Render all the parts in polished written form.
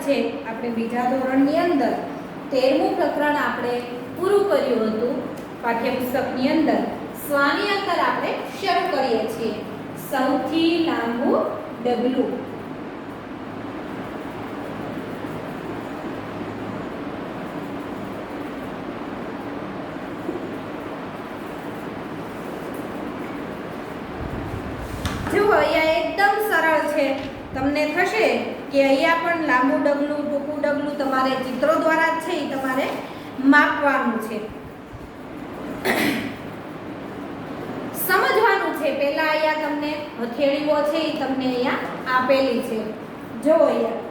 છે આપણે બીજા ધોરણની અંદર 13મું પ્રકરણ આપણે પૂરું કર્યું હતું પાઠ્યપુસ્તકની અંદર. સ્વાની અંદર આપણે શરૂ કરીએ છીએ. સૌથી લાંબુ ડગલું. જો અહીંયા એકદમ સરળ છે. તમને થશે કે અહીંયા પણ લાંબુ ડગલું ટૂંકું ડગલું તમારે ચિત્રો દ્વારા જ છે એ તમારે માપવાનું છે, સમજવાનું છે. પહેલા અહીંયા તમને હથેળીઓ છે એ તમને અહીંયા આપેલી છે. જો અહીંયા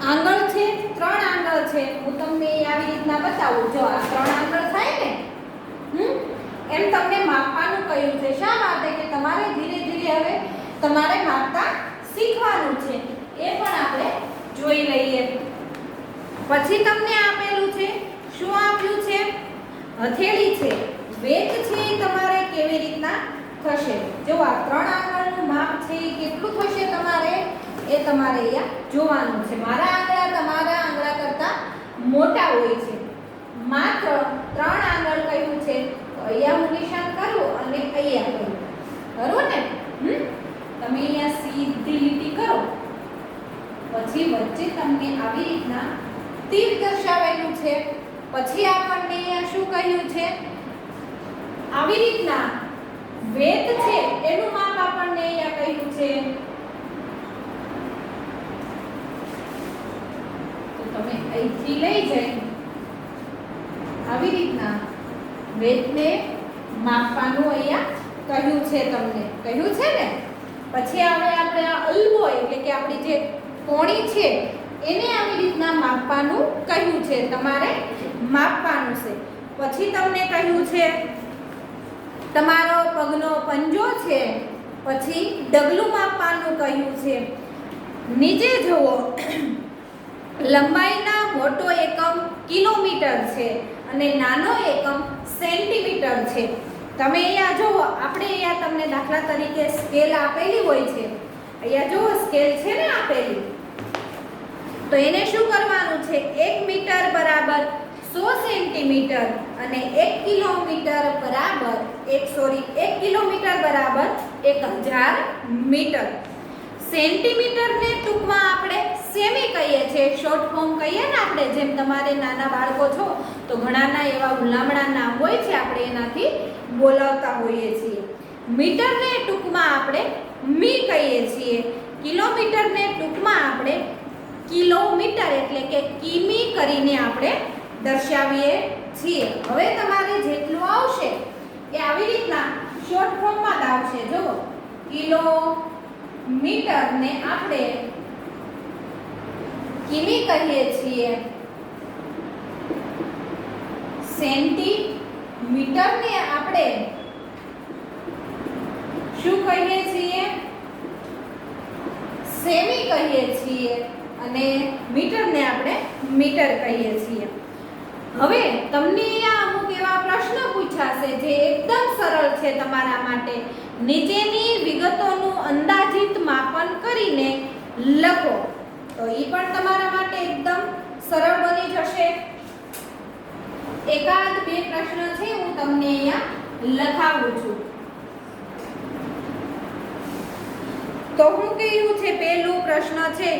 આંગળ છે, 3 આંગળ છે. હું તમને આવી રીતના બતાવું. જો આ 3 આંગળ થાય ને, એમ તમને માપવાનું કહ્યું છે. શા માટે? કે તમારે ધીરે ધીરે હવે તમારે માપતા શીખવાનું છે. એ પણ આપણે જોઈ લઈએ. પછી તમને આપેલું છે, શું આપ્યું છે? હથેળી છે. વેત છે એ તમારે કેવી રીતના થશે? જો આ 3 આંગળનું માપ છે એ કેટલું થશે તમારે, એ તમારે અહીંયા જોવાનું છે. મારા આંગળા તમારા આંગળા કરતા મોટા હોય છે. માત્ર 3 આંગળ કહ્યું છે, તો અહીંયા હું નિશાન કરું અને અહીંયા કરું. ખરું ને? તમે અહીંયા સીધી લીટી કરો, પછી વચ્ચે તમને આવી રીતના તીર દર્શાવેલું છે. પછી આપણને અહીંયા શું કહ્યું છે? આવી રીતના વેત છે એનું માપ આપણને અહીંયા કહ્યું છે. તો તમે અહીંથી લઈ જઈ આવી રીતના વેતને માપવાનું અહીંયા કહ્યું છે. તમને કહ્યું છે ને? પછી હવે આપણે આ અલ્બો એટલે કે આપણી જે કોણી છે એને આવી રીતના માપવાનું કહ્યું છે. તમારે માપવાનું છે. પછી તમને કહ્યું છે તમારો પગનો પંજો છે, પછી ડગલું માપવાનું કહ્યું છે. નીચે જુઓ, લંબાઈના મોટો એકમ કિલોમીટર છે અને નાનો એકમ સેન્ટીમીટર છે. તમે અહીંયા જુઓ, આપણે અહીંયા તમને દાખલા તરીકે સ્કેલ આપેલી હોય છે. અહીંયા જુઓ સ્કેલ છે ને આપેલી, તો એને શું કરવાનું છે? 1 મીટર બરાબર 100 સેન્ટીમીટર અને 1 કિલોમીટર બરાબર 1 કિલોમીટર બરાબર 1000 મીટર. સેન્ટીમીટરને ટૂંકમાં આપણે સેમી કહીએ છીએ, શોર્ટ ફોર્મ કહીએ ને આપણે. જેમ તમારે નાના બાળકો છો તો ઘણાના એવા હુલામણા નામ હોય છે, આપણે એનાથી બોલાવતા હોઈએ છીએ. મીટરને ટૂંકમાં આપણે મી કહીએ છીએ. કિલોમીટરને ટૂંકમાં આપણે કિલોમીટર એટલે કે કિમી કરીને આપણે દર્શાવીએ છીએ. હવે તમારે જેટલું આવશે એ આવી રીતના શોર્ટ ફોર્મમાં જ આવશે. જો કિલોમીટરને આપણે કિમી કહીએ છીએ, સેન્ટીમીટરને આપણે શું કહીએ છીએ? સેમી કહીએ છીએ અને મીટરને આપણે મીટર કહીએ છીએ. હવે તમને અહીંયા અમુક એવા પ્રશ્ન પૂછાશે જે એકદમ સરળ છે તમારા માટે. નીચેની વિગતોનું અંદાજિત માપન કરીને લખો. તો એ પણ તમારા માટે એકદમ સરળ બની જશે. એકાદ 2 પ્રશ્ન છે હું તમને અહીંયા લખાવું છું. તો હું કહ્યું છે, પહેલું પ્રશ્ન છે,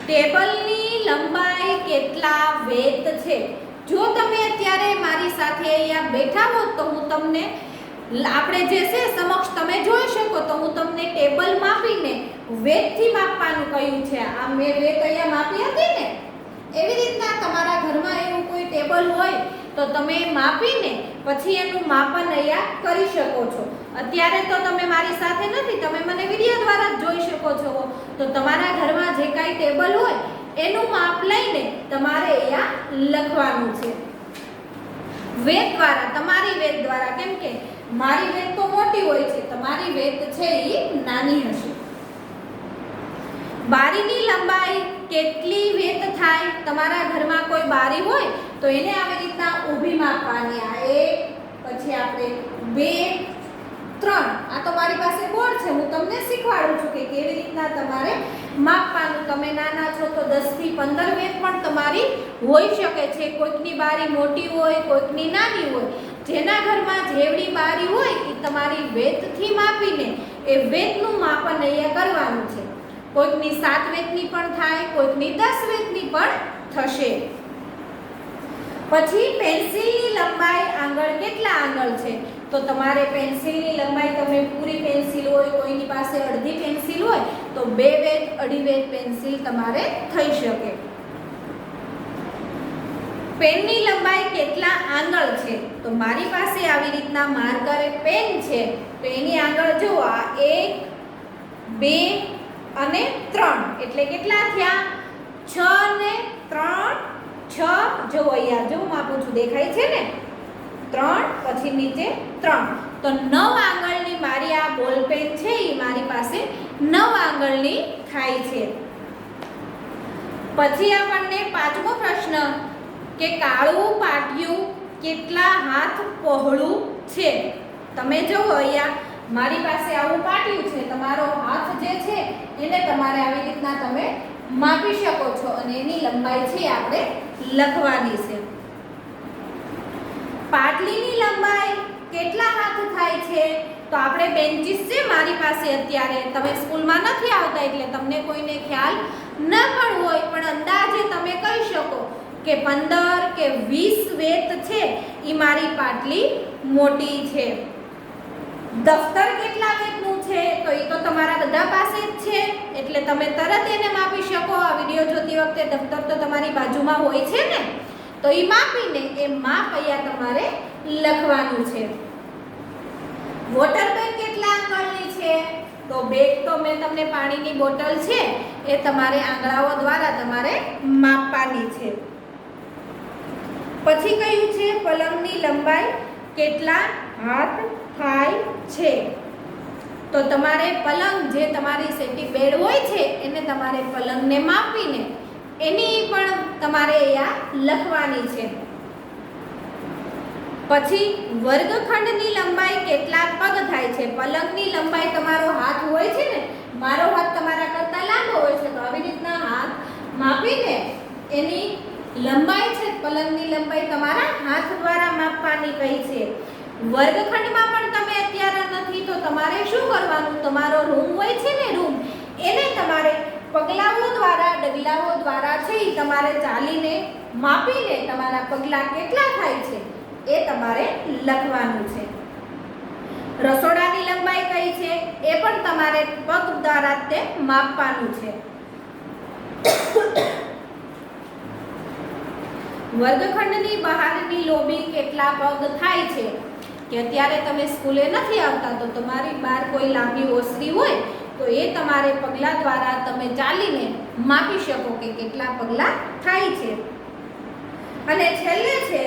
ટેબલની લંબાઈ કેટલા વેત છે? જો તમે અત્યારે મારી સાથે અહીંયા બેઠા હો તો હું તમને આપણે જે છે સમક્ષ તમે જોઈ શકો તો હું તમને ટેબલ માપીને વેતથી માપવાનું કહ્યું છે. આ મેં વેત અહીંયા માપી હતી ને, એવી રીતના તમારા ઘરમાં એવું કોઈ ટેબલ હોય તો તમે માપીને પછી એનું માપન અહીંયા કરી શકો છો. અત્યારે તો તમે મારી સાથે નથી, તમે મને વિડીયો દ્વારા જ જોઈ શકો છો. તો તમારા ઘરમાં જે કાંઈ ટેબલ હોય એનું માપ લઈને તમારે અહીંયા લખવાનું છે વેત દ્વારા, તમારી વેત દ્વારા. કેમ કે મારી વેત તો મોટી હોય છે, તમારી વેત છે એ નાની હશે. બારીની લંબાઈ કેટલી વેત થાય? તમારા ઘરમાં કોઈ બારી હોય તો એને આવી રીતના ઊભી માપવાની. આ 1, પછી આપણે 2, 3. આ તો મારી પાસે બોર્ડ છે, હું તમને શીખવાડું છું કે કેવી રીતના તમારે માપવાનું. તમે નાના છો તો 10 થી 15 વેત પણ તમારી હોઈ શકે છે. કોઈકની બારી મોટી હોય, કોઈકની નાની હોય. જેના ઘરમાં જેવડી બારી હોય એ તમારી વેતથી માપીને એ વેતનું માપન અહીંયા કરવાનું છે. કોઈકની 7 વેતની પણ થાય, કોઈકની 10 વેતની પણ થશે. પછી પેન્સિલની લંબાઈ આંગળ કેટલા આંગળ છે? તો તમારે પેન્સિલની લંબાઈ, તમે પૂરી પેન્સિલ હોય, કોઈની પાસે અડધી પેન્સિલ હોય તો 2 વેત, અઢી વેત પેન્સિલ તમારે થઈ શકે. પેનની લંબાઈ કેટલા આંગળ છે? તો મારી પાસે આવી રીતના માર્કર પેન છે તો એની આંગળ જો આ 1, 2 અને 3 એટલે કેટલા થયા? 6 ને 3 6. જો અહીંયા જો માપું છું, દેખાય છે ને? 3 પછી નીચે 3 તો 9 આંગળની મારી આ બોલ પેન છે એ મારી પાસે 9 આંગળની થાય છે. પછી આપણને પાંચમો પ્રશ્ન કે કાળું પાટિયું કેટલા હાથ પહોળું છે? તમે જુઓ અહીંયા મારી પાસે આવું પાટિયું છે. તમારો હાથ જે છે એને તમારે આવી રીતના તમે માપી શકો છો અને એની લંબાઈ છે આપણે લખવાની છે. પાટલીની લંબાઈ કેટલા હાથ થાય છે? તો આપણે બેન્ચીસ છે મારી પાસે અત્યારે, તમે સ્કૂલમાં નથી આવતા એટલે તમને કોઈને ખ્યાલ ન પણ હોય, પણ અંદાજે તમે કહી શકો કે 15 કે 20 વેત છે એ મારી પાટલી મોટી છે. દફતર કેટલા વેતનું છે? તો એ તો તમારા બધા પાસે જ છે એટલે તમે તરત એને માપી શકો. આ વિડીયો જોતી વખતે દફતર તો તમારી બાજુમાં હોય છે ને, તો એ માપીને એ માપ અહીંયા તમારે લખવાનું છે. વોટર બેગ કેટલા આંગળની છે? તો બેગ તો મેં તમને પાણીની બોટલ છે એ તમારે આંગળાઓ દ્વારા તમારે માપવાની છે. પછી કયું છે? પલંગની લંબાઈ કેટલા હાથ થાય છે? તો તમારે પલંગ જે તમારી સેટી બેડ હોય છે એને તમારે પલંગને માપીને એની પણ તમારે અહીંયા લખવાની છે. પછી વર્ગખંડની લંબાઈ કેટલા પગ થાય છે? પલંગની લંબાઈ તમારો હાથ હોય છે ને, મારો હાથ તમારા કરતાં લાંબો હોય છે તો આવી રીતના હાથ માપીને એની લંબાઈ છે પલંગની લંબાઈ તમારા હાથ દ્વારા માપવાની કહી છે. વર્ગખંડમાં પણ તમે અત્યારે નથી તો તમારે શું કરવાનું? તમારો રૂમ હોય છે ને, રૂમ એને તમારે પગલાઓ દ્વારા, ડગલાઓ દ્વારા છે એ તમારે ચાલીને માપીને તમારા પગલા કેટલા થાય છે એ તમારે લખવાનું છે. રસોડાની લંબાઈ કઈ છે એ પણ તમારે પગ દ્વારા તે માપવાનું છે. વર્ગખંડની બહારની લોબી કેટલા પગ થાય છે? કે અત્યારે તમે સ્કૂલે નથી આવતા તો તમારી બહાર કોઈ લાંબી ઓસરી હોય તો એ તમારે પગલા દ્વારા તમે ચાલીને માપી શકો કે કેટલા પગલા થાય છે. અને છેલ્લે છે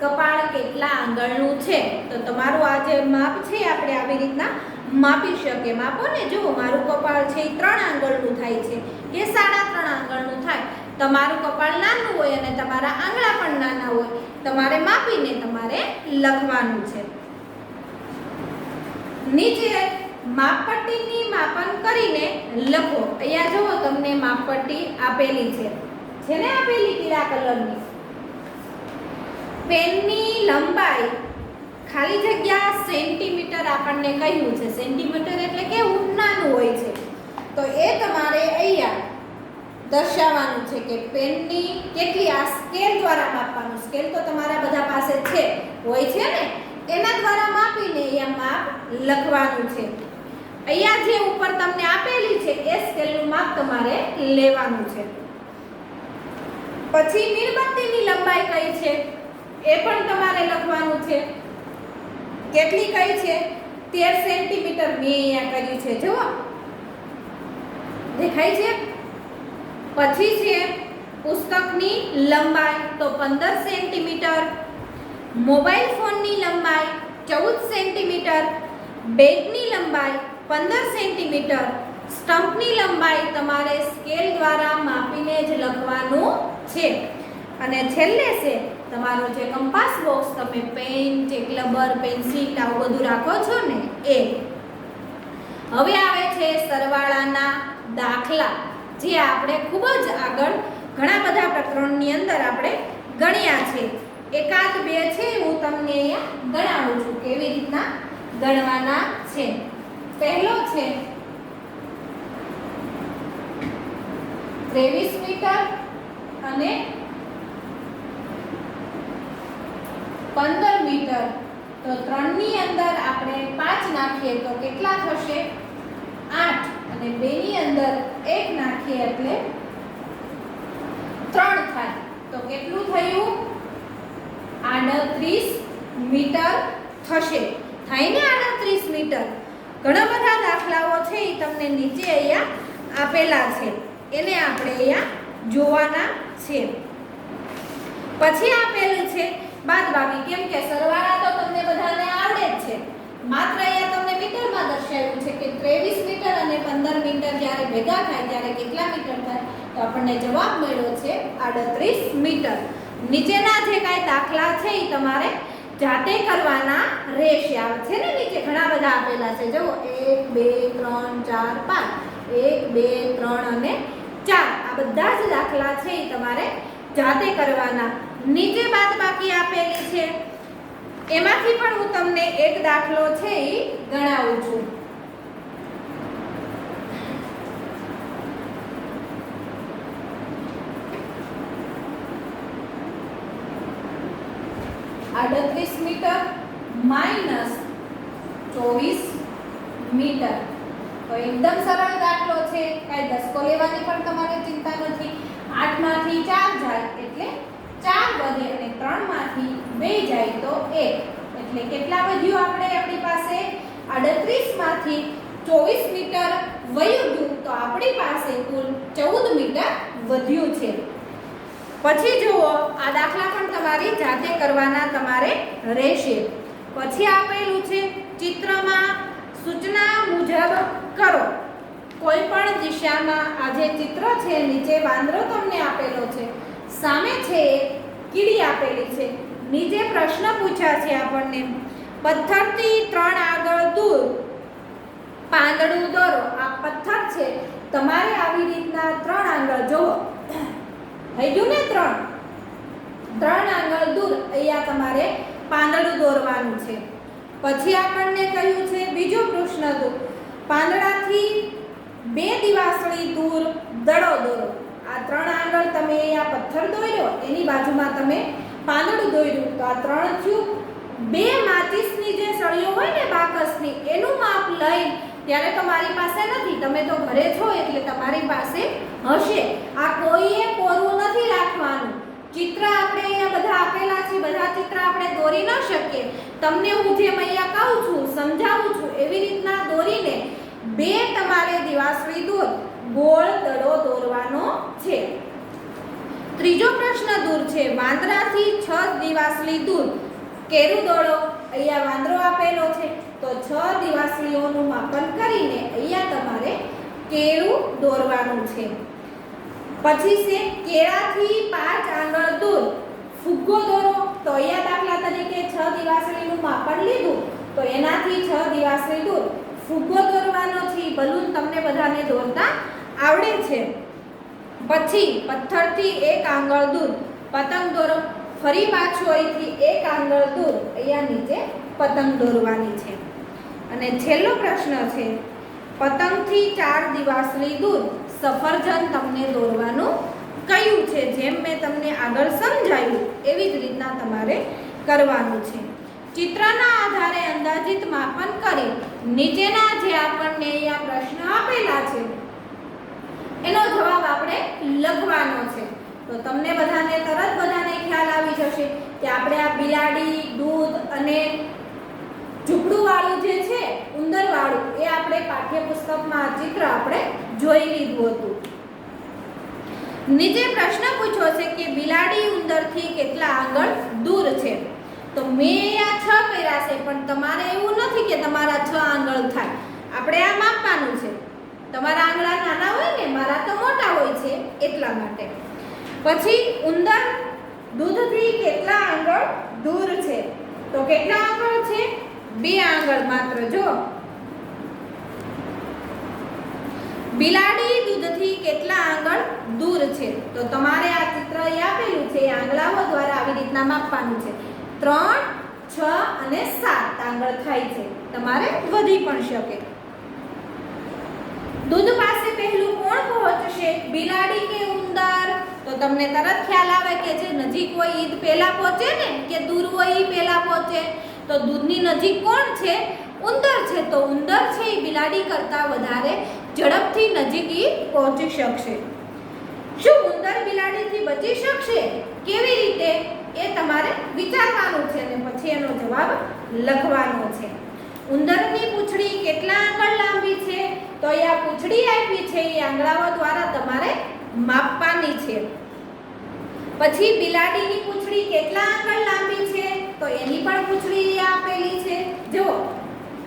કપાળ કેટલા આંગળનું છે? તો તમારું આ જે માપ છે આપણે આવી રીતના માપી શકીએ. માપો ને, જુઓ મારું કપાળ છે એ 3 આંગળનું થાય છે કે 3.5 આંગળનું થાય. તમારું કપાળ નાનું હોય અને તમારા આંગળા પણ નાના હોય, તમારે માપીને તમારે લખવાનું છે. નીચે માપપટ્ટીની માપન કરીને લખો. અહીંયા જુઓ તમને માપપટ્ટી આપેલી છે ને આપેલી પીળા કલરની. પેનની લંબાઈ ખાલી જગ્યા સેન્ટીમીટર આપણને કહ્યું છે. સેન્ટીમીટર એટલે કે નાનું હોય છે તો એ તમારે અહીંયા દર્શાવવાનું છે કે પેનની કેટલી, આ સ્કેલ દ્વારા માપવાનું. સ્કેલ તો તમારા બધા પાસે છે હોય છે ને, એના દ્વારા માપીને અહીંયા માપ લખવાનું છે. અહીંયા જે ઉપર તમને આપેલી છે એ સ્કેલનું માપ તમારે લેવાનું છે. પછી મીણબત્તીની લંબાઈ કઈ છે એ પણ તમારે લખવાનું છે. કેટલી કઈ છે? 13 સેન્ટીમીટર મેં અહીંયા કર્યું છે, જુઓ દેખાય છે. પછી છે પુસ્તકની લંબાઈ તો 15 સેન્ટીમીટર. મોબાઈલ ફોનની લંબાઈ 14 સેન્ટીમીટર. બેગની લંબાઈ 15 સેન્ટીમીટર. સ્ટમ્પની લંબાઈ તમારે સ્કેલ દ્વારા માપીને જ લખવાનું છે. અને છેલ્લે છે તમારો જે કંપાસ બોક્સ, તમે પેન, ચેકલબર, પેન્સિલ આવું બધું રાખો છો ને એ. હવે આવે છે સરવાળાના દાખલા. જે આપણે ખૂબ જ આગળ ઘણા બધા પ્રકરણની અંદર આપણે ગણ્યા છે. એકાદ બે છે હું તમને અહીંયા ગણાવું છું કેવી રીતના ગણવાના છે. પહેલો છે 23 મીટર અને 15 મીટર. તો 3 ની અંદર આપણે 5 નાખીએ તો કેટલા થશે? 8. અને 2 ની અંદર 1 નાખીએ એટલે 3 થાય. તો કેટલું થયું? 38 મીટર થશે. થાય ને 38 મીટર. ઘણા બધા દાખલાઓ છે એ તમને નીચે અહીંયા આપેલા છે, એને આપણે અહીંયા જોવાના છે. પછી આપેલું છે બાદબાકી, કેમ કે સરવાળા તો તમને બધાને આવડે જ છે. માત્ર અહીંયા તમને મીટરમાં દર્શાવ્યું છે કે 23 મીટર અને 15 મીટર જ્યારે ભેગા થાય ત્યારે કેટલા મીટર થાય? તો આપણને જવાબ મળ્યો છે 38 મીટર. નીચેના જે કાંઈ દાખલા છે એ તમારે જાતે કરવાના રહેશે. આવે છે ને નીચે ઘણા બધા આપેલા છે. જુઓ 1 2 3 4 5, 1 2 3 અને 4. આ બધા જ દાખલા છે એ તમારે જાતે કરવાના. નીચે બાદબાકી આપેલી છે એમાંથી પણ હું તમને એક દાખલો છે એ ગણાવું છું. -38 મીટર માઇનસ 24 મીટર. તો એકદમ સરળ દાખલો છે, કાંઈ દસકો લેવાની પણ તમારે ચિંતા નથી. 8 માંથી 4 જાય એટલે 4 વધે અને 3 માંથી 2 જાય તો 1. એટલે કેટલા વધ્યું? આપણી પાસે 38 માંથી 24 મીટર વયું ગયું, તો આપણી પાસે કુલ 14 મીટર વધ્યું છે. પછી જુઓ આ દાખલા પણ તમારી જાતે કરવાના તમારે રહેશે. પછી આપેલું છે ચિત્રમાં સૂચના મુજબ કરો. કોઈ પણ દિશામાં આ જે ચિત્ર છે, નીચે વાંદરો તમને આપેલો છે, સામે છે કીડી આપેલી છે. નીચે પ્રશ્ન પૂછ્યા છે આપણને, પથ્થરથી 3 આગળ દૂર પાંદડું દોરો. આ પથ્થર છે, તમારે આવી રીતના 3 આગળ જુઓ થઈ ગયું ને 3 આગળ દૂર અહીંયા તમારે પાંદડું દોરવાનું છે. પછી આપણને કહ્યું છે બીજો પ્રશ્ન તો પાંદડાથી 2 દિવાસળી દૂર દડો દોરો. આ 3 આગળ તમે અહીંયા પથ્થર દોર્યો, એની બાજુમાં તમે પાંદડું દોર્યું, તો આ 3 થયું. 2 માચીસની જે સળીઓ હોય ને બાકસની, એનું માપ લઈ ત્યારે તો મારી પાસે નથી, તમે તો ઘરે છો એટલે તમારી પાસે હશે. આ કોઈએ કોરું નથી રાખવાનું. ચિત્ર આપણે અહીંયા બધા આપેલા છે, બધા ચિત્ર આપણે દોરી ન શકીએ. તમને હું જેમ અહીંયા કહું છું, સમજાવું છું, એવી રીતના દોરીને 2 તમારે દિવાસળી દૂર ગોળ દડો દોરવાનો છે. ત્રીજો પ્રશ્ન દૂર છે વાંદરાથી 6 દિવાસળી દૂર કેરું દોડો. અહીંયા વાંદરો આપેલો છે, તો 6 દિવાસળીઓનું માપન કરીને અહીંયા તમારે કેરું દોરવાનું છે. પછી છે કેળાથી 5 આગળ દૂર ફુગ્ગો દોરો. તો અહીંયા દાખલા તરીકે 6 દિવાસળીનું માપન લીધું, તો એનાથી 6 દિવાસળી દૂર ફુગ્ગો દોરવાનો છે. બલૂન તમને બધાને દોરતા આવડે છે. પછી પથ્થરથી 1 આગળ દૂર પતંગ દોરો. ફરી પાછું અહીંથી 1 આગળ દૂર અહીંયા નીચે પતંગ દોરવાની છે. અને છેલ્લો પ્રશ્ન છે પતંગથી 4 દિવાસળી દૂર સફરજન તમને દોરવાનું કયું છે. જેમ મેં તમને આગળ સમજાવ્યું એવી જ રીતના તમારે કરવાનું છે. ચિત્રના આધારે અંદાજિત માપન કરી નીચેના જે આપણને અહીંયા પ્રશ્ન આપેલા છે એનો જવાબ આપણે લખવાનો છે. તો તમને બધાને તરત બધાને ખ્યાલ આવી જશે કે આપણે આ બિલાડી, દૂધ અને ઝૂંપડું વાળું જે છે ઉંદર વાળું, એ આપણે પાઠ્યપુસ્તકમાં આ ચિત્ર આપણે જોઈ લીધું હતું. નીચે પ્રશ્ન પૂછ્યો છે કે બિલાડી ઉંદરથી કેટલા આગળ દૂર છે. તો મેં અહીંયા 6 કર્યા છે, પણ તમારે એવું નથી કે તમારા 6 આંગળ થાય. આપણે આ માપવાનું છે. તમારા આંગળા નાના હોય ને, મારા તો મોટા હોય છે એટલા માટે. પછી ઉંદર દૂધથી કેટલા આંગળ દૂર છે. તો કેટલા આંગળ છે? 2 આંગળ માત્ર. જો બિલાડી દૂધથી થી કેટલા આંગળ દૂર છે? તો તમારે આ ચિત્ર અહીં આપેલું છે, એ આંગળાઓ દ્વારા આવી રીતના માપવાનું છે. 3, 6 અને 7 આંગળ થાય છે. તમારે વધી પણ શકે. દૂધ પાસે પહેલું કોણ પહોંચશે? બિલાડી કે ઉંદર? તો તમને તરત ખ્યાલ આવે કે જે નજીક હોય ઈ પહેલા પહોંચે ને, કે દૂર હોય ઈ પહેલા પહોંચે. તો દૂધની નજીક કોણ છે? ઉંદર છે. તો ઉંદર છે એ બિલાડી કરતાં વધારે ઝડપથી નજીક ઈ પહોંચી શકશે. શું ઉંદર બિલાડીથી બચી શકશે? કેવી રીતે? એ તમારે વિચારવાનું છે અને પછી એનો જવાબ લખવાનો છે. ઉંદરની પૂંછડી કેટલા આંગળ લાંબી છે? તો આ પૂંછડી આપી છે, એ આંગળાઓ દ્વારા તમારે માપવાની છે. પછી બિલાડીની પૂંછડી કેટલા આંગળ લાંબી છે? તો એની પણ પૂંછડી આપેલી છે. જો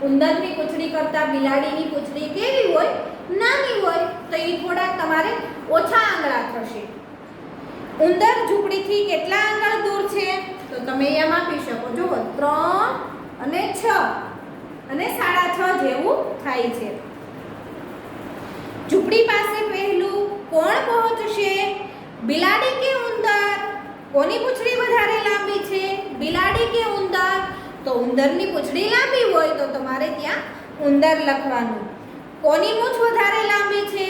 ઉંદરની પૂંછડી કરતાં બિલાડીની પૂંછડી કેવી હોય? નાની હોય. તો એ થોડાક તમારે ઓછા આંગળા થશે. ઉંદર ઝૂંપડીથી કેટલા આંગળ દૂર છે? તો તમે અહીંયા માપી શકો. જુઓ 3 અને 6 અને 6.5 જેવું થાય છે. ઝૂંપડી પાસે પહેલું કોણ પહોંચશે? બિલાડી કે ઉંદર? કોની પૂંછડી વધારે લાંબી છે? બિલાડી કે ઉંદર? તો ઉંદરની પૂંછડી લાંબી હોય તો તમારે ત્યાં ઉંદર લખવાનું. કોની મૂછ વધારે લાંબી છે?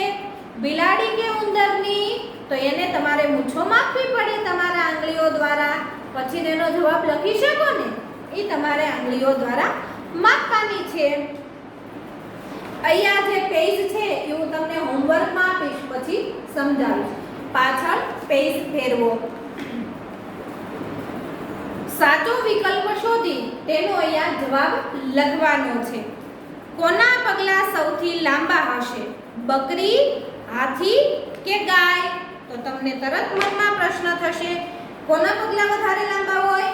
બિલાડી કે ઉંદરની? તો એને તમારે મૂછો માપવી પડે તમારા આંગળીઓ દ્વારા, પછી એનો જવાબ લખી શકો ને. એ તમારે આંગળીઓ દ્વારા માપવાની છે. અહીંયા જે પેજ છે એ હું તમને હોમવર્કમાં આપીશ, પછી સમજાવીશ. પાછળ પેજ ફેરવો. સાચો વિકલ્પ શોધી તેનો અહીંયા જવાબ લખવાનો છે. કોના પગલા સૌથી લાંબા હશે? બકરી, હાથી કે ગાય? તો તમને તરત મનમાં પ્રશ્ન થશે, કોના પગલા વધારે લાંબા હોય?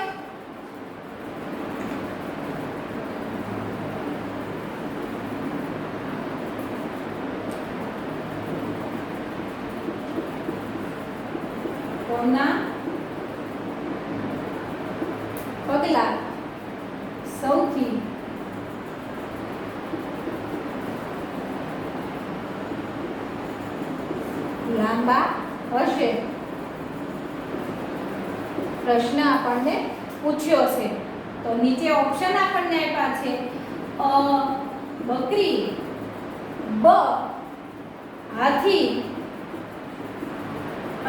કોના પગલા સૌથી લાંબા હશે? પ્રશ્ન આપણને પૂછ્યો છે. તો નીચે ઓપ્શન આપણને આપ્યા છે. અ બકરી, બ હાથી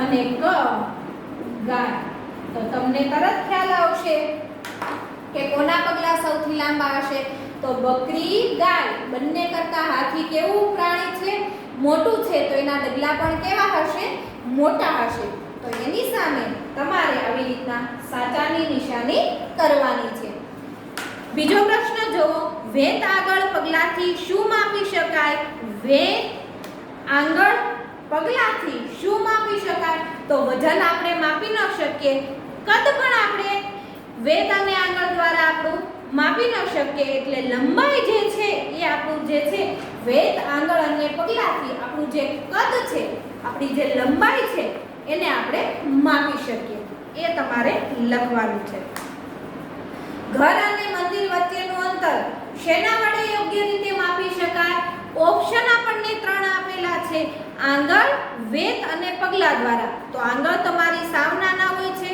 અને ક ગાય. તો તમને તરત ખ્યાલ આવશે કે કોના પગલા સૌથી લાંબા હશે. તો બકરી, ગાય બંને કરતા હાથી કેવું પ્રાણી છે? મોટું છે. તો એના ડગલા પણ કેવા હશે? મોટા હશે. તો એની સામે તમારે આવી રીતના સાચાની નિશાની કરવાની છે. બીજો પ્રશ્ન જુઓ. વેત આગળ પગલાથી શું માપી શકાય? વેત આગળ પગલાથી શું માપી શકાય? તો વજન આપણે માપી ન શકીએ, કદ પણ આપણે વેત અને આંગળ દ્વારા આપણું માપી ન શકીએ. એટલે લંબાઈ જે છે એ આપણું જે છે વેત, આંગળ અને પગલાથી આપણું જે કદ છે, આપણી જે લંબાઈ છે એને આપણે માપી શકીએ. એ તમારે લખવાનું છે. ઘર અને મંદિર વચ્ચેનું અંતર શેના વડે યોગ્ય રીતે માપી શકાય? ઓપ્શન આપણને 3 આપેલા છે. આંગળ, વેત અને પગલા દ્વારા. તો આંગળ તમારી સાવ નાના હોય છે,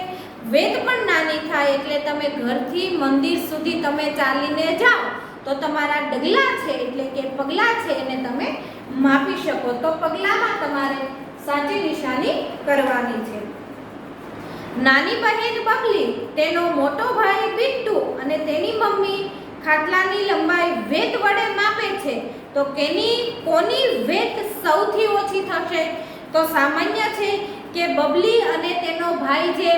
વેત પણ નાની થાય. એટલે તમે ઘરથી મંદિર સુધી તમે ચાલીને જાઓ તો તમારા ડગલા છે એટલે કે પગલા છે એને તમે માપી શકો. તો પગલામાં તમારે સાચી નિશાની કરવાની છે. નાની બહેન બબલી, તેનો મોટો ભાઈ બિટ્ટુ અને તેની મમ્મી ખાટલાની લંબાઈ વેત વડે માપે છે. તો કોની વેત સૌથી ઓછી થશે? તો સામાન્ય છે કે બબલી અને તેનો ભાઈ જે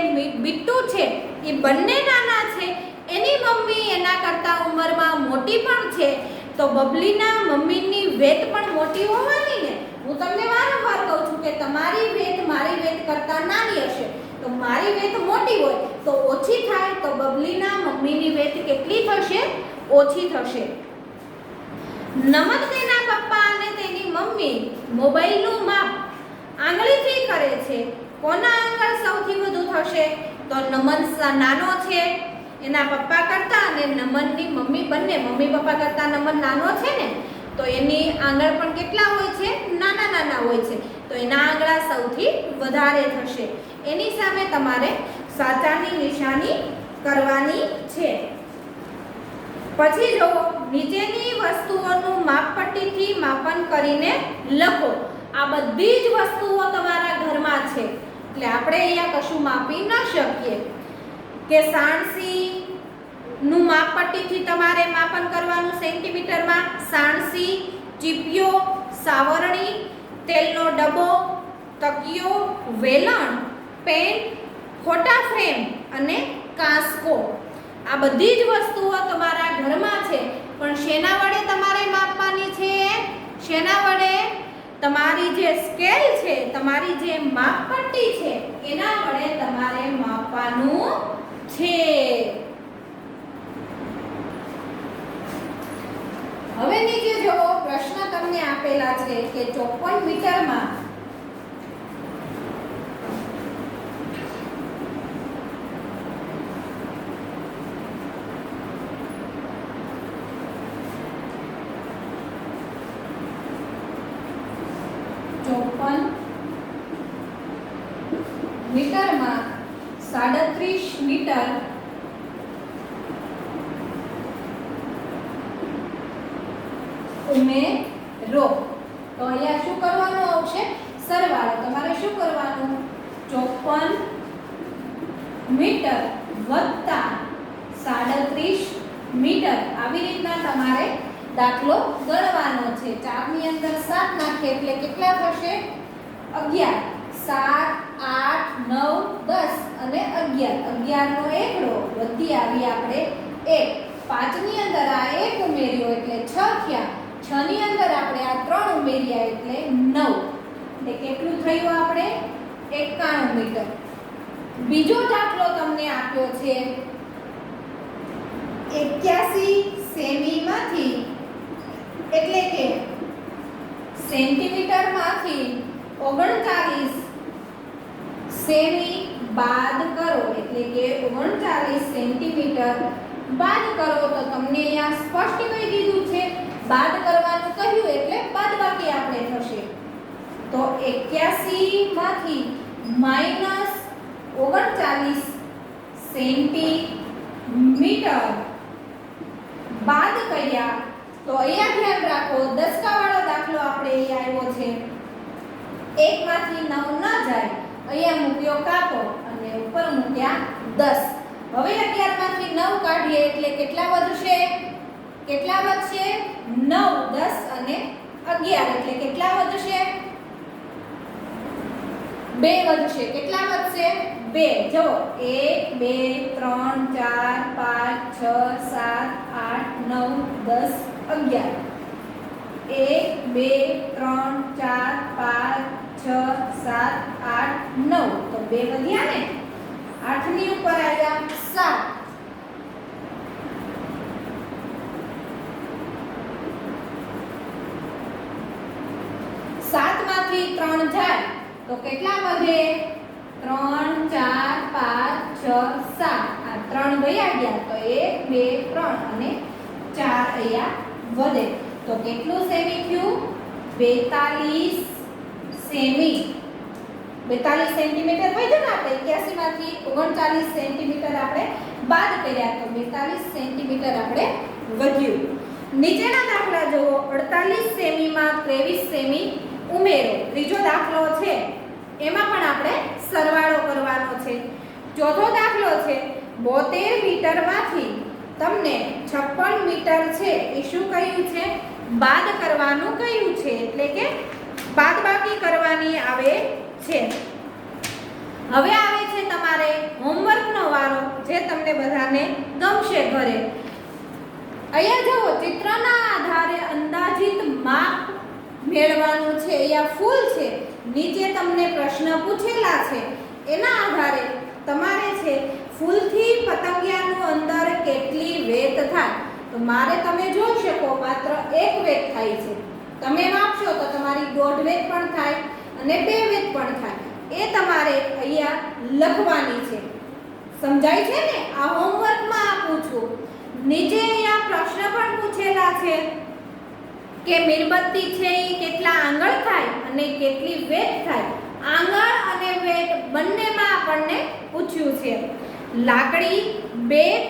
બિટ્ટુ છે એ બંને નાના છે. એની મમ્મી એના કરતાં ઉંમરમાં મોટી પણ છે. તો બબલીના મમ્મીની વેત પણ મોટી હોવાની ને. હું તમને વારંવાર કહું છું કે તમારી વેત મારી વેત કરતાં નાની હશે. તો મારી વેત મોટી હોય તો ઓછી થાય. તો બબલીના મમ્મીની વેત કેટલી થશે? ઓછી થશે. નમન તેના પપ્પા અને તેની મમ્મી મોબાઈલનું માપ આંગળીથી કરે છે. કોના આંગળ સૌથી વધુ થશે? તો નમન નાનો છે એના પપ્પા કરતાં, અને નમનની મમ્મી બંને મમ્મી પપ્પા કરતાં નમન નાનો છે ને, તો એની આંગળ પણ કેટલા હોય છે? નાના. નાના નાના હોય છે તો એના આંગળા સૌથી વધારે થશે. એની સામે તમારે સાચાની નિશાની કરવાની છે. પછી જો નીચેની વસ્તુઓનું માપપટ્ટીથી માપન કરીને લખો. આ બધી જ વસ્તુઓ તમારા ઘરમાં છે એટલે આપણે અહીંયા કશું માપી ન શકીએ. કે સાણસી નું માપપટ્ટીથી તમારે માપન કરવાનું સેન્ટીમીટરમાં. સાણસી, ચીપિયો, સાવરણી, તેલનો ડબ્બો, તકિયો, વેલણ, પેન, ફોટા ફ્રેમ અને કાંસકો. આ બધી જ વસ્તુઓ તમારા ઘરમાં છે પણ શેના વડે તમારે માપવાની છે? શેના વડે? તમારી જે સ્કેલ છે, તમારી જે માપપટ્ટી છે એના વડે તમારે માપવાનું છે. હવે નીચે જો પ્રશ્ન તમને આપેલા છે કે 54 મીટરમાં મીટરમાં 37 મીટર ઉમેરો. તો અહીંયા શું કરવાનું આવશે? સરવાળો. તમારે શું કરવાનું? 54 મીટર વત્તા 37 મીટર. આવી રીતના તમારે દાખલો ગણવાનો છે. 4 ની અંદર 7 નાખીએ એટલે કેટલા થશે? 11. 7, 8, 9, 10 અને 11. 11 નો એકડો વધી આવી આપણે 1. 5 ની અંદર આ 1 ઉમેર્યો એટલે 6 થયા. 6 ની અંદર આપણે આ 3 ઉમેર્યા એટલે 9. એટલે કેટલું થયું આપણે? 91 મીટર. બીજો દાખલો તમને આપ્યો છે 81 સેમીમાંથી એટલે કે સેન્ટીમીટરમાંથી 39 સેમી બાદ કરો એટલે કે 39 સેન્ટીમીટર બાદ કરો. તો તમને અહીંયા સ્પષ્ટ કહી દીધું છે બાદ કરવાનું કહ્યું એટલે બાદબાકી આપણે થશે. તો 81 માંથી -39 સેન્ટીમીટર બાદ કર્યા. તો અહીંયા ધ્યાન રાખો દસકાવાળો દાખલો આપણે અહીંયા આવ્યો છે. 1 માંથી 9 ન જાય, અહીંયા મૂક્યો કાપો અને ઉપર મૂક્યા 10. હવે 11 માંથી 9 કાઢીએ એટલે કેટલા વધશે? કેટલા વધશે? 9, 10 અને 11 એટલે કેટલા વધશે? 2 વધશે. કેટલા વધશે? 2. જો 1, 2, 3, 4, 5, 6, 7, 8, 9, 10, 11. 1, 2, 3, 4, 5, 6, 7, 8, 9. તો 2 વધ્યા ને? 8 ની ઉપર આવ્યા 7. 7 માંથી 3 જાય તો કેટલા વધે? 3, 4, 5, 6, 7. આ 3 વયા ગયા તો 1, 2, 3 અને 4 અહીંયા વધે. તો કેટલું સેમી થયું? 42 સેમી. 42 સેન્ટીમીટર વધ્યું ને આપણે 81 માંથી 39 સેન્ટીમીટર આપણે બાદ કર્યા તો 42 સેન્ટીમીટર આપણે વધ્યું. નીચેના દાખલા જુઓ. 48 સેમીમાં 23 સેમી ઉમેરો. ત્રીજો દાખલો છે એમાં પણ આપણે સરવાળો કરવાનો છે. ચોથો દાખલો છે 72 મીટરમાંથી તમને 56 મીટર છે એ શું કહ્યું છે? બાદ કરવાનું કહ્યું છે એટલે કે બાદબાકી કરવાની આવે છે. હવે આવે છે તમારે હોમવર્કનો વારો જે તમને બધાને ગમશે ઘરે. અહીંયા જુઓ ચિત્રના આધારે અંદાજિત માપ મેળવવાનું છે. અહીંયા ફૂલ છે, નીચે તમને પ્રશ્ન પૂછેલા છે એના આધારે તમારે છે ફૂલથી પતંગિયાનું અંદર કેટલી વેત થાય. તો મારે તમે જોઈ શકો માત્ર 1 વેત થાય છે. તમે માપશો તો તમારી 1.5 વેત પણ થાય અને 2 વેત પણ થાય. એ તમારે અહીંયા લખવાની છે. સમજાય છે ને? આ હોમવર્કમાં આપું છું. નીચે અહીંયા પ્રશ્ન પણ પૂછેલા છે કે મીણબત્તી છે એ કેટલા આંગળ થાય અને કેટલી વેટ થાય. આંગળ અને વેટ બંનેમાં આપણને પૂછ્યું છે. લાકડી, બેટ,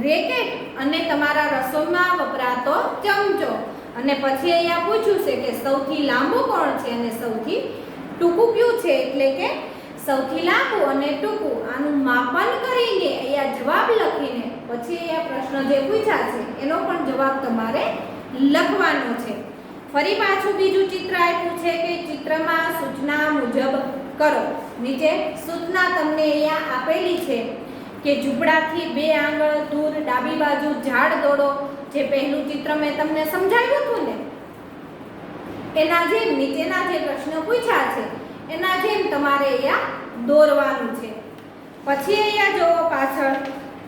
રેકેટ અને તમારા રસોઈમાં વપરાતો ચમચો. અને પછી અહીંયા પૂછ્યું છે કે સૌથી લાંબુ કોણ છે અને સૌથી ટૂંકું કયું છે, એટલે કે સૌથી લાંબુ અને ટૂંકું. આનું માપન કરીને અહીંયા જવાબ લખીને પછી અહીંયા પ્રશ્ન જે પૂછ્યા છે એનો પણ જવાબ તમારે લખવાનો છે. ફરી પાછું બીજું ચિત્ર આપ્યું છે કે ચિત્રમાં સૂચના મુજબ કરો. નીચે સૂચના તમને અહીંયા આપેલી છે કે ઝૂંપડાથી 2 આંગળ દૂર ડાબી બાજુ ઝાડ દોડો. જે પહેલું ચિત્ર મેં તમને સમજાવ્યું હતું ને, એના જેમ નીચેના જે પ્રશ્ન પૂછ્યા છે એના જેમ તમારે અહીંયા દોરવાનું છે. પછી અહીંયા જોવો પાછળ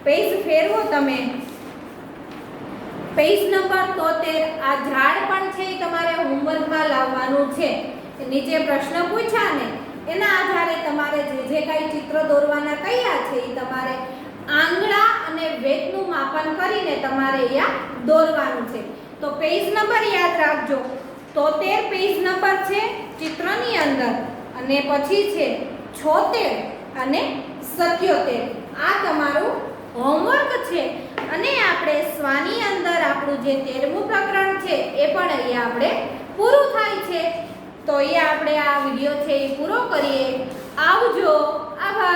પેજ ફેરવો તમે. Page number 73. આ ઝાડ પણ છે એ તમારે હોમવર્કમાં લાવવાનું છે. નીચે પ્રશ્ન પૂછ્યા ને એના આધારે તમારે જે કાંઈ ચિત્ર દોરવાના કયા છે એ તમારે આંગળા અને વેટનું માપન કરીને તમારે અહીંયા દોરવાનું છે. તો પેજ નંબર યાદ રાખજો. 73 પેજ નંબર છે ચિત્રની અંદર અને પછી છે 76 અને 77. આ તમારું હોમવર્ક છે. અને આપણે સ્વાની અંદર આપણું જે 13મું પ્રકરણ છે એ પણ અહીંયા આપણે પૂરું થાય છે. તો અહીંયા આપણે આ વિડિયો છે એ પૂરો કરીએ. આવજો. આભાર.